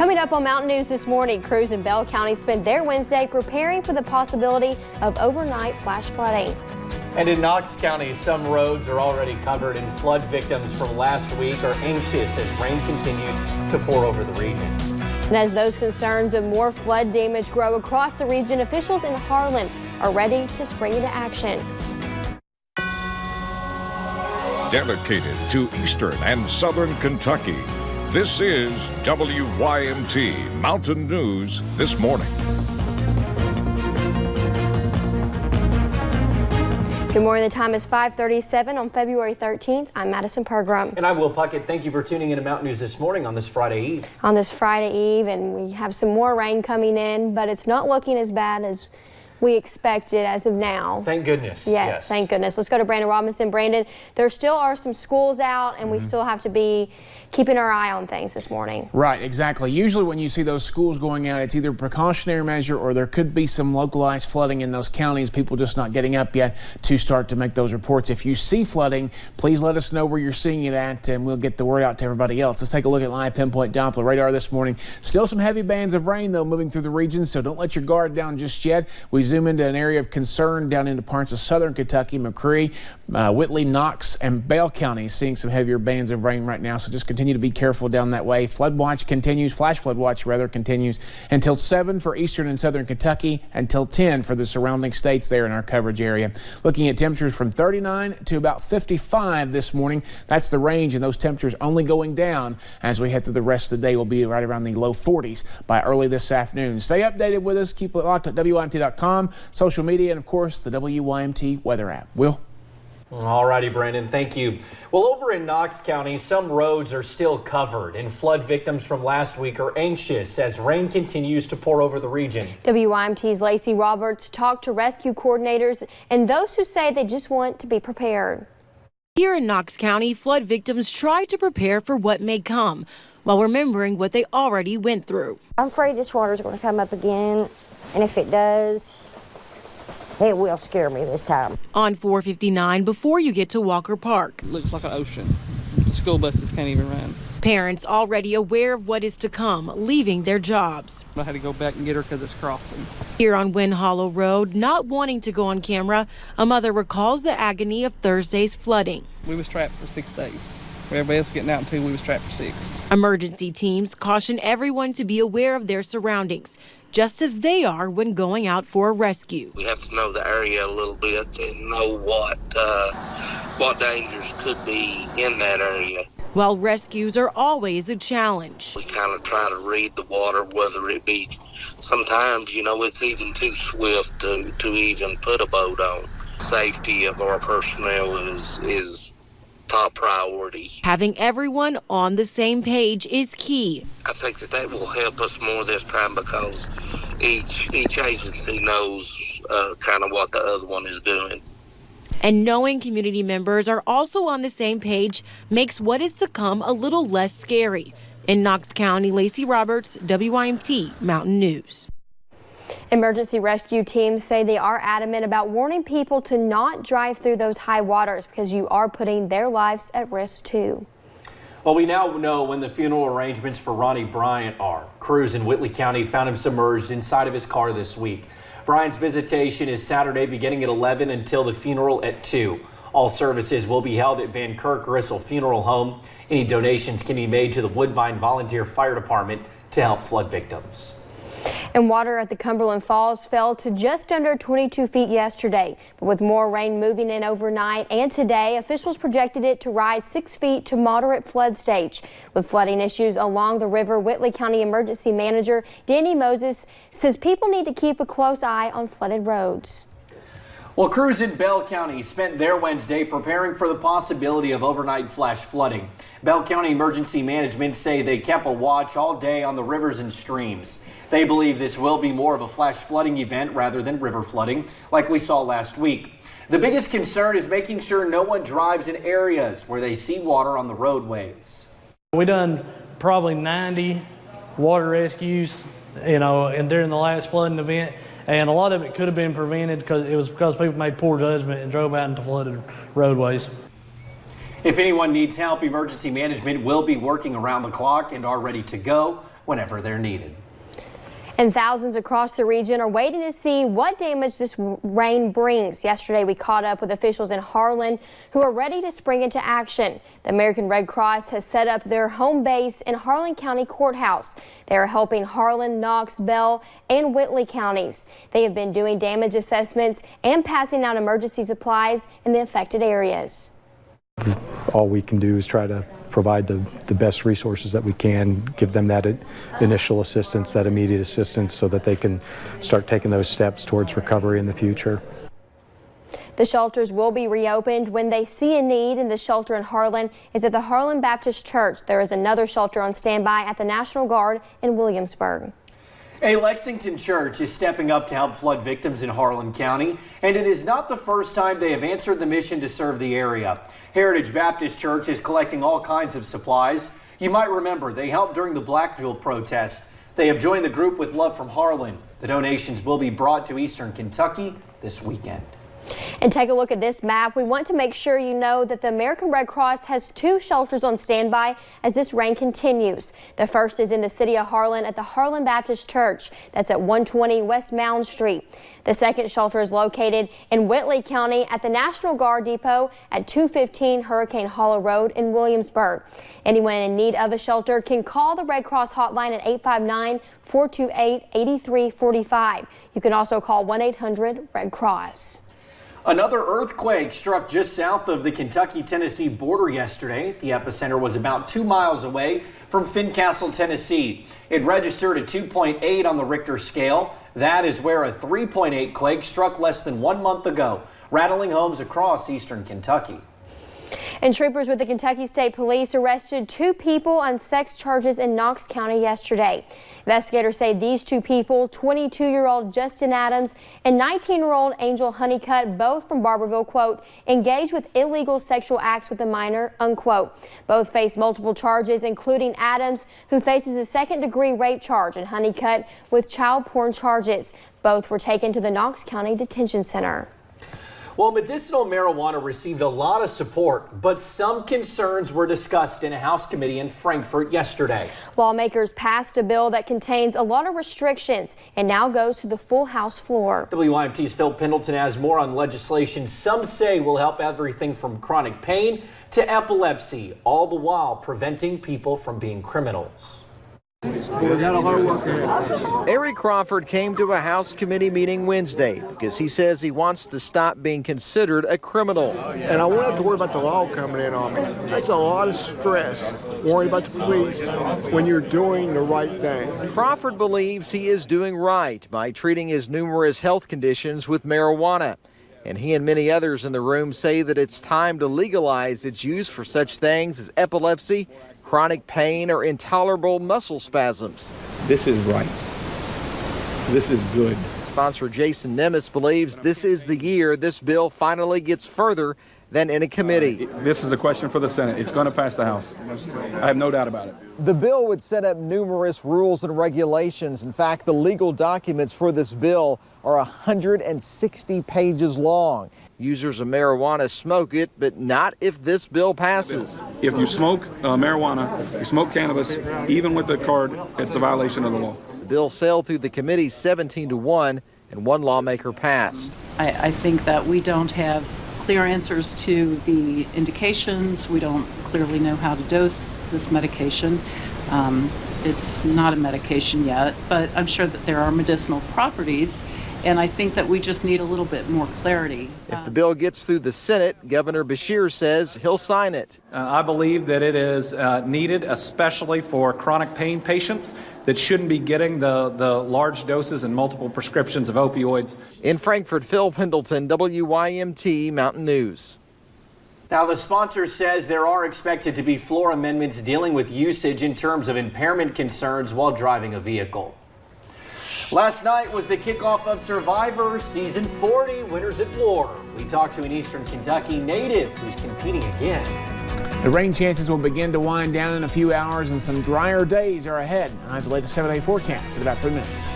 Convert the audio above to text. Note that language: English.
Coming up on Mountain News this morning, crews in Bell County spent their Wednesday preparing for the possibility of overnight flash flooding. And in Knox County, some roads are already covered, and flood victims from last week are anxious as rain continues to pour over the region. And as those concerns of more flood damage grow across the region, officials in Harlan are ready to spring into action. Dedicated to eastern and southern Kentucky, this is WYMT Mountain News this morning. Good morning. The time is 5:37 on February 13th. I'm Madison Pergram. And I'm Will Puckett. Thank you for tuning in to Mountain News this morning on this Friday Eve. On this Friday Eve, and we have some more rain coming in, but it's not looking as bad as we expected as of now. Thank goodness. Yes, thank goodness. Let's go to Brandon Robinson. Brandon, there still are some schools out, and we still have to be keeping our eye on things this morning. Right, exactly. Usually when you see those schools going out, it's either a precautionary measure or there could be some localized flooding in those counties, people just not getting up yet to start to make those reports. If you see flooding, please let us know where you're seeing it at, and we'll get the word out to everybody else. Let's take a look at live pinpoint Doppler radar this morning. Still some heavy bands of rain, though, moving through the region, so don't let your guard down just yet. We zoom into an area of concern down into parts of southern Kentucky, McCree, Whitley, Knox, and Bell County seeing some heavier bands of rain right now, so just continue to be careful down that way. Flood watch continues, flash flood watch rather, continues until 7 for eastern and southern Kentucky, until 10 for the surrounding states there in our coverage area. Looking at temperatures from 39 to about 55 this morning. That's the range, and those temperatures only going down as we head through the rest of the day. We'll be right around the low 40s by early this afternoon. Stay updated with us. Keep it locked at WYMT.com, social media, and of course the WYMT weather app. Will? All righty, Brandon, thank you. Well, over in Knox County, some roads are still covered, and flood victims from last week are anxious as rain continues to pour over the region. WYMT's Lacey Roberts talked to rescue coordinators and those who say they just want to be prepared. Here in Knox County, flood victims try to prepare for what may come while remembering what they already went through. I'm afraid this water's going to come up again, and if it does, it will scare me this time. On 459 before you get to Walker Park. It looks like an ocean. School buses can't even run. Parents already aware of what is to come, leaving their jobs. I had to go back and get her because it's crossing. Here on Wind Hollow Road, not wanting to go on camera, a mother recalls the agony of Thursday's flooding. We was trapped for 6 days. Everybody else getting out until we was trapped for 6. Emergency teams caution everyone to be aware of their surroundings, just as they are when going out for a rescue. We have to know the area a little bit and know what dangers could be in that area. While rescues are always a challenge. We kind of try to read the water, whether it be, sometimes, it's even too swift to even put a boat on. Safety of our personnel is top priority. Having everyone on the same page is key. I think that will help us more this time because each agency knows kind of what the other one is doing. And knowing community members are also on the same page makes what is to come a little less scary. In Knox County, Lacey Roberts, WYMT Mountain News. Emergency rescue teams say they are adamant about warning people to not drive through those high waters because you are putting their lives at risk too. Well, we now know when the funeral arrangements for Ronnie Bryant are. Crews in Whitley County found him submerged inside of his car this week. Bryant's visitation is Saturday beginning at 11 until the funeral at 2. All services will be held at Van Kirk Gristle Funeral Home. Any donations can be made to the Woodbine Volunteer Fire Department to help flood victims. And water at the Cumberland Falls fell to just under 22 feet yesterday. But with more rain moving in overnight and today, officials projected it to rise 6 feet to moderate flood stage. With flooding issues along the river, Whitley County Emergency Manager Danny Moses says people need to keep a close eye on flooded roads. Well, crews in Bell County spent their Wednesday preparing for the possibility of overnight flash flooding. Bell County Emergency Management say they kept a watch all day on the rivers and streams. They believe this will be more of a flash flooding event rather than river flooding like we saw last week. The biggest concern is making sure no one drives in areas where they see water on the roadways. We done probably 90 water rescues, and during the last flooding event. And a lot of it could have been prevented because people made poor judgment and drove out into flooded roadways. If anyone needs help, emergency management will be working around the clock and are ready to go. whenever they're needed. And thousands across the region are waiting to see what damage this rain brings. Yesterday, we caught up with officials in Harlan who are ready to spring into action. The American Red Cross has set up their home base in Harlan County Courthouse. They are helping Harlan, Knox, Bell, and Whitley counties. They have been doing damage assessments and passing out emergency supplies in the affected areas. All we can do is try to provide the best resources that we can, give them that initial assistance, that immediate assistance, so that they can start taking those steps towards recovery in the future. The shelters will be reopened when they see a need, and the shelter in Harlan is at the Harlan Baptist Church. There is another shelter on standby at the National Guard in Williamsburg. A Lexington church is stepping up to help flood victims in Harlan County, and it is not the first time they have answered the mission to serve the area. Heritage Baptist Church is collecting all kinds of supplies. You might remember they helped during the Black Jewel protest. They have joined the group with love from Harlan. The donations will be brought to Eastern Kentucky this weekend. And take a look at this map. We want to make sure you know that the American Red Cross has 2 shelters on standby as this rain continues. The first is in the city of Harlan at the Harlan Baptist Church. That's at 120 West Mound Street. The second shelter is located in Whitley County at the National Guard Depot at 215 Hurricane Hollow Road in Williamsburg. Anyone in need of a shelter can call the Red Cross hotline at 859-428-8345. You can also call 1-800-RED-CROSS. Another earthquake struck just south of the Kentucky-Tennessee border yesterday. The epicenter was about 2 miles away from Fincastle, Tennessee. It registered a 2.8 on the Richter scale. That is where a 3.8 quake struck less than 1 month ago, rattling homes across eastern Kentucky. And troopers with the Kentucky State Police arrested 2 people on sex charges in Knox County yesterday. Investigators say these 2 people, 22-year-old Justin Adams and 19-year-old Angel Honeycutt, both from Barberville, quote, engaged with illegal sexual acts with a minor, unquote. Both face multiple charges, including Adams, who faces a second-degree rape charge, and Honeycutt with child porn charges. Both were taken to the Knox County Detention Center. Well, medicinal marijuana received a lot of support, but some concerns were discussed in a House committee in Frankfort yesterday. Lawmakers passed a bill that contains a lot of restrictions and now goes to the full House floor. WYMT's Phil Pendleton has more on legislation some say will help everything from chronic pain to epilepsy, all the while preventing people from being criminals. Eric Crawford came to a House committee meeting Wednesday because he says he wants to stop being considered a criminal. And I won't have to worry about the law coming in on me. That's a lot of stress, worrying about the police when you're doing the right thing. Crawford believes he is doing right by treating his numerous health conditions with marijuana. And he and many others in the room say that it's time to legalize its use for such things as epilepsy, chronic pain, or intolerable muscle spasms. This is right. This is good. Sponsor Jason Nemes believes this is the year this bill finally gets further than in a committee. This is a question for the Senate. It's going to pass the House. I have no doubt about it. The bill would set up numerous rules and regulations. In fact, the legal documents for this bill are 160 pages long. Users of marijuana smoke it, but not if this bill passes. If you smoke marijuana, you smoke cannabis, even with the card, it's a violation of the law. The bill sailed through the committee 17-1, and 1 lawmaker passed. I think that we don't have clear answers to the indications. We don't clearly know how to dose this medication. It's not a medication yet, but I'm sure that there are medicinal properties. And I think that we just need a little bit more clarity. If the bill gets through the Senate, Governor Beshear says he'll sign it. I believe that it is needed, especially for chronic pain patients that shouldn't be getting the large doses and multiple prescriptions of opioids. In Frankfort, Phil Pendleton, WYMT Mountain News. Now, the sponsor says there are expected to be floor amendments dealing with usage in terms of impairment concerns while driving a vehicle. Last night was the kickoff of Survivor Season 40, Winners at War. We talked to an Eastern Kentucky native who's competing again. The rain chances will begin to wind down in a few hours and some drier days are ahead. I have the latest 7-day forecast in about 3 minutes.